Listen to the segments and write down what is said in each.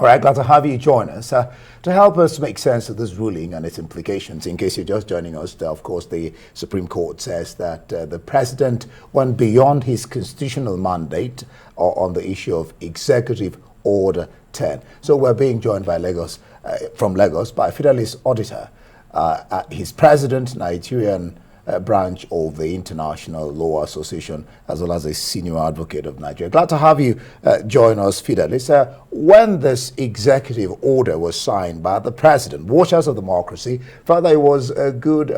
All right, glad to have you join us to help us make sense of this ruling and its implications. In case you're just joining us, of course, the Supreme Court says that the president went beyond his constitutional mandate on the issue of Executive Order 10. So we're being joined by from Lagos by Fidelis Auditor, his president, Nigerian branch of the International Law Association, as well as a senior advocate of Nigeria. Glad to have you join us, Fidelis. When this executive order was signed by the president, watchers of democracy felt that it was a good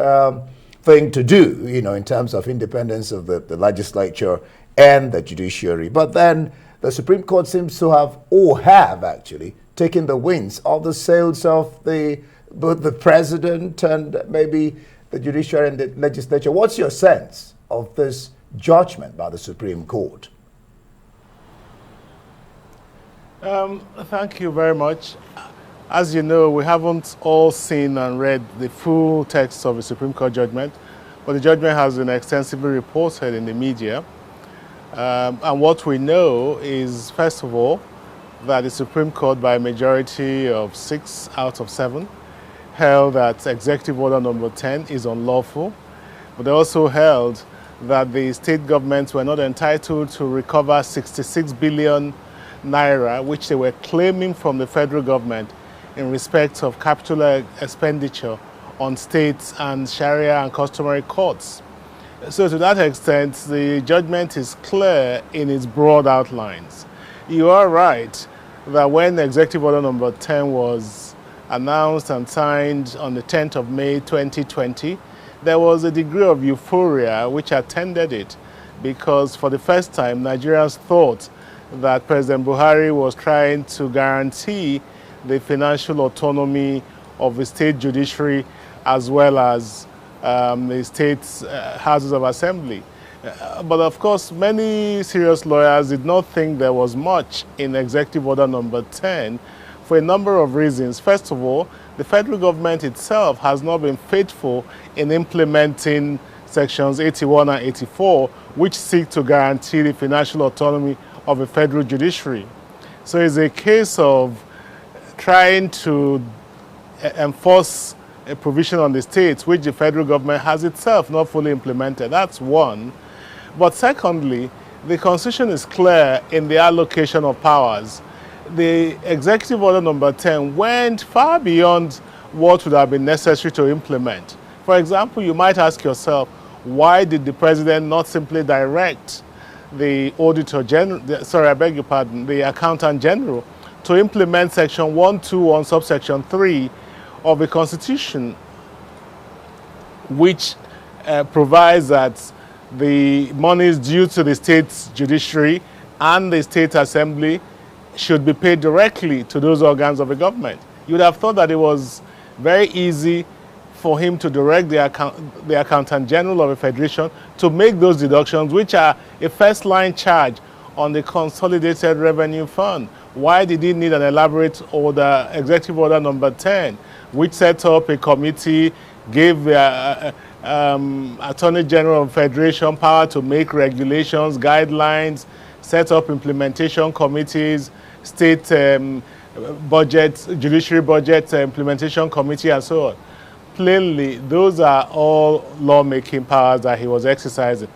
thing to do, in terms of independence of the legislature and the judiciary. But then the Supreme Court seems to have actually taken the winds of the sails of both the president and maybe the judiciary and the legislature. What's your sense of this judgment by the Supreme Court? Thank you very much. As you know, we haven't all seen and read the full text of the Supreme Court judgment, but the judgment has been extensively reported in the media. And what we know is, first of all, that the Supreme Court, by a majority of 6 out of 7, held that Executive Order number 10 is unlawful, but they also held that the state governments were not entitled to recover 66 billion naira, which they were claiming from the federal government in respect of capital expenditure on states and Sharia and customary courts. So to that extent, the judgment is clear in its broad outlines. You are right that when Executive Order number 10 was announced and signed on the 10th of May 2020, there was a degree of euphoria which attended it, because for the first time Nigerians thought that President Buhari was trying to guarantee the financial autonomy of the state judiciary as well as the state's houses of assembly. But of course, many serious lawyers did not think there was much in Executive Order number 10 for a number of reasons. First of all, the federal government itself has not been faithful in implementing sections 81 and 84, which seek to guarantee the financial autonomy of a federal judiciary. So it's a case of trying to enforce a provision on the states, which the federal government has itself not fully implemented. That's one. But secondly, the Constitution is clear in the allocation of powers. The Executive Order number 10 went far beyond what would have been necessary to implement. For example, you might ask yourself, why did the president not simply direct the Auditor General, the Accountant General, to implement Section 121, subsection 3 of the Constitution, which provides that the monies due to the state's judiciary and the state assembly should be paid directly to those organs of the government. You would have thought that it was very easy for him to direct the Accountant General of the Federation to make those deductions, which are a first-line charge on the Consolidated Revenue Fund. Why did he need an elaborate order, Executive Order number 10, which set up a committee, gave the Attorney General of the Federation power to make regulations, guidelines, set up implementation committees, state budget, judiciary budget implementation committee, and so on? Plainly, those are all lawmaking powers that he was exercising.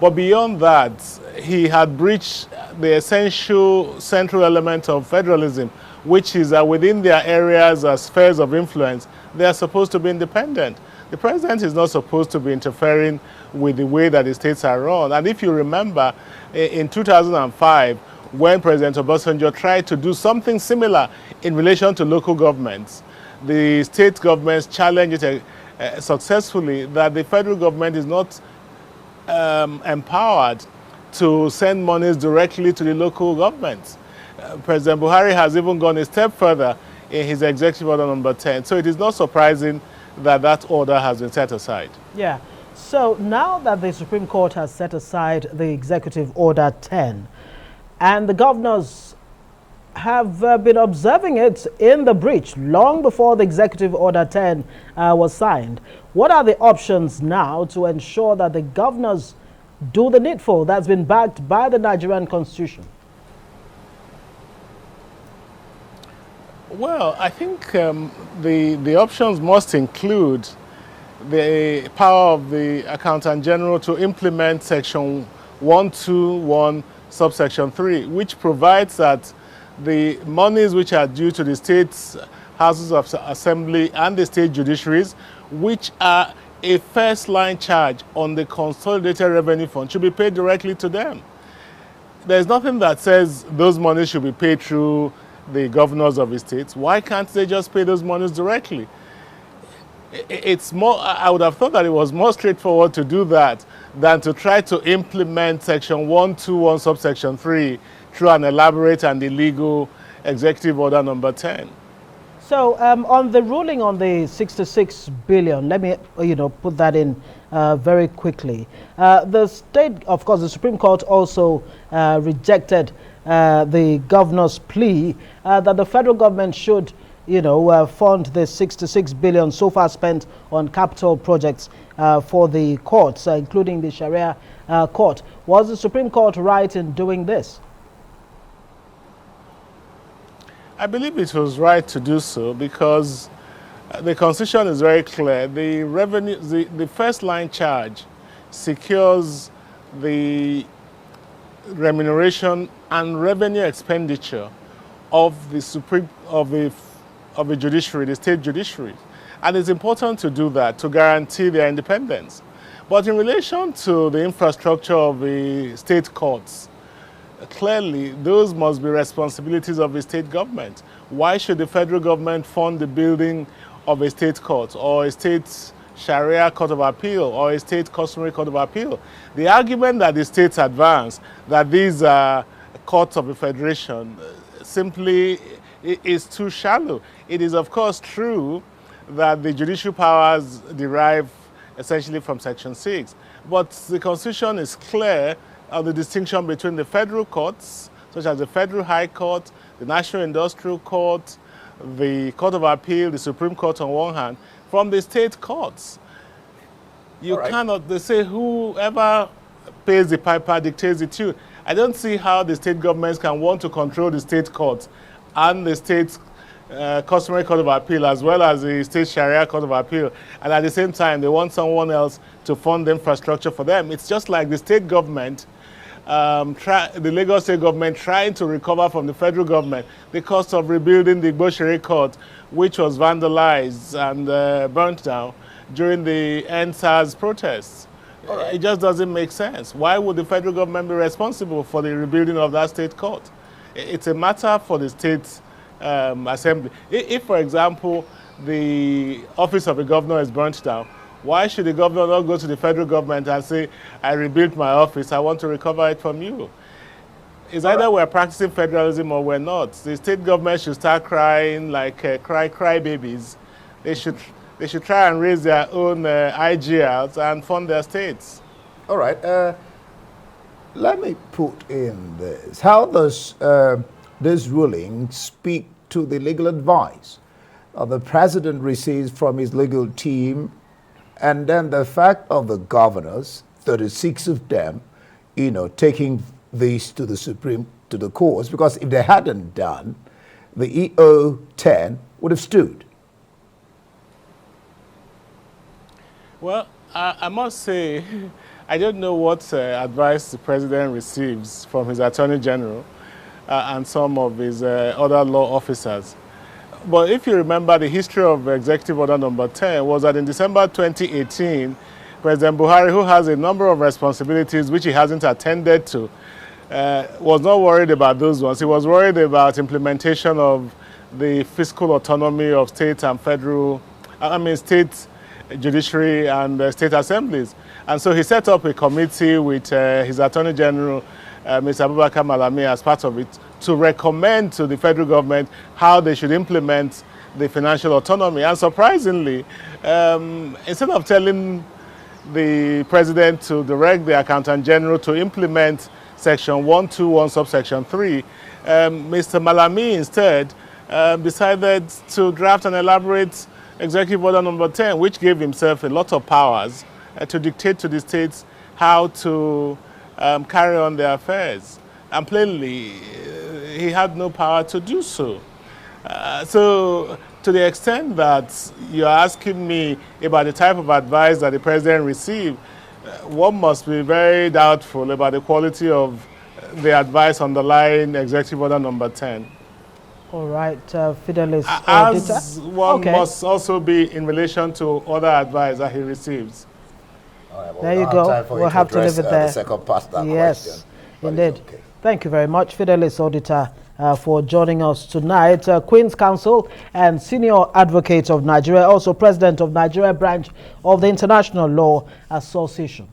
But beyond that, he had breached the essential central element of federalism, which is that within their areas or spheres of influence, they are supposed to be independent. The president is not supposed to be interfering with the way that the states are run. And if you remember, in 2005, when President Obasanjo tried to do something similar in relation to local governments, the state governments challenged it successfully that the federal government is not empowered to send monies directly to the local governments. President Buhari has even gone a step further in his Executive Order number 10. So it is not surprising that that order has been set aside. Yeah. So now that the Supreme Court has set aside the Executive Order 10, and the governors have been observing it in the breach long before the Executive Order 10 was signed, what are the options now to ensure that the governors do the needful that's been backed by the Nigerian Constitution? Well, I think the options must include the power of the Accountant General to implement Section 121, subsection 3, which provides that the monies which are due to the state's houses of assembly and the state judiciaries, which are a first line charge on the consolidated revenue fund, should be paid directly to them. There's nothing that says those monies should be paid through the governors of the states. Why can't they just pay those monies directly? It's more, I would have thought that it was more straightforward to do that than to try to implement Section 121, subsection 3 through an elaborate and illegal Executive Order number 10. So on the ruling on the 66 billion, let me put that in very quickly. The state, of course, the Supreme Court also rejected the governor's plea that the federal government should fund the 66 billion so far spent on capital projects for the courts, including the Sharia court. Was the Supreme Court right in doing this? I believe it was right to do so because the Constitution is very clear. The revenue, the first line charge secures the remuneration and revenue expenditure of the judiciary, the state judiciary. And it's important to do that to guarantee their independence. But in relation to the infrastructure of the state courts, clearly those must be responsibilities of the state government. Why should the federal government fund the building of a state court or a state Sharia court of appeal or a state customary court of appeal? The argument that the states advance that these are courts of the federation simply is too shallow. It is of course true that the judicial powers derive essentially from Section 6, but the Constitution is clear of the distinction between the federal courts, such as the Federal High Court, the National Industrial Court, the Court of Appeal, the Supreme Court on one hand, from the state courts. You cannot, they say whoever pays the piper dictates the tune. I don't see how the state governments can want to control the state courts and the state customary court of appeal as well as the state Sharia court of appeal, and at the same time they want someone else to fund the infrastructure for them. It's just like the state government, the Lagos state government trying to recover from the federal government the cost of rebuilding the Igboshiri court, which was vandalized and burnt down during the NSAS protests. It just doesn't make sense. Why would the federal government be responsible for the rebuilding of that state court? It's a matter for the state assembly. If, for example, the office of the governor is burnt down, why should the governor not go to the federal government and say, I rebuilt my office, I want to recover it from you? It's either we're practicing federalism or we're not. The state government should start crying like cry babies. They should try and raise their own IGLs and fund their states. All right. Let me put in this. How does this ruling speak to the legal advice the president receives from his legal team, and then the fact of the governors, 36 of them, taking these to the courts, because if they hadn't done, the EO 10 would have stood. Well, I must say, I don't know what advice the president receives from his attorney general and some of his other law officers. But if you remember, the history of Executive Order number 10 was that in December 2018, President Buhari, who has a number of responsibilities which he hasn't attended to, was not worried about those ones. He was worried about implementation of the fiscal autonomy of state and state judiciary and state assemblies. And so he set up a committee with his Attorney General, Mr. Abubakar Malami, as part of it, to recommend to the federal government how they should implement the financial autonomy. And surprisingly, instead of telling the president to direct the Accountant General to implement Section 121, subsection 3, Mr. Malami instead decided to draft an elaborate Executive Order number 10, which gave himself a lot of powers to dictate to the states how to carry on their affairs. And plainly, he had no power to do so. So, to the extent that you're asking me about the type of advice that the president received, one must be very doubtful about the quality of the advice underlying Executive Order number 10. All right, Fidelis. As one must also be in relation to other advice that he receives. Right, well, there you go. We'll have to leave it there. The second part of that yes, question. indeed. Okay. Thank you very much, Fidelis Auditor, for joining us tonight. Queen's Counsel and Senior Advocate of Nigeria, also President of Nigeria Branch of the International Law Association.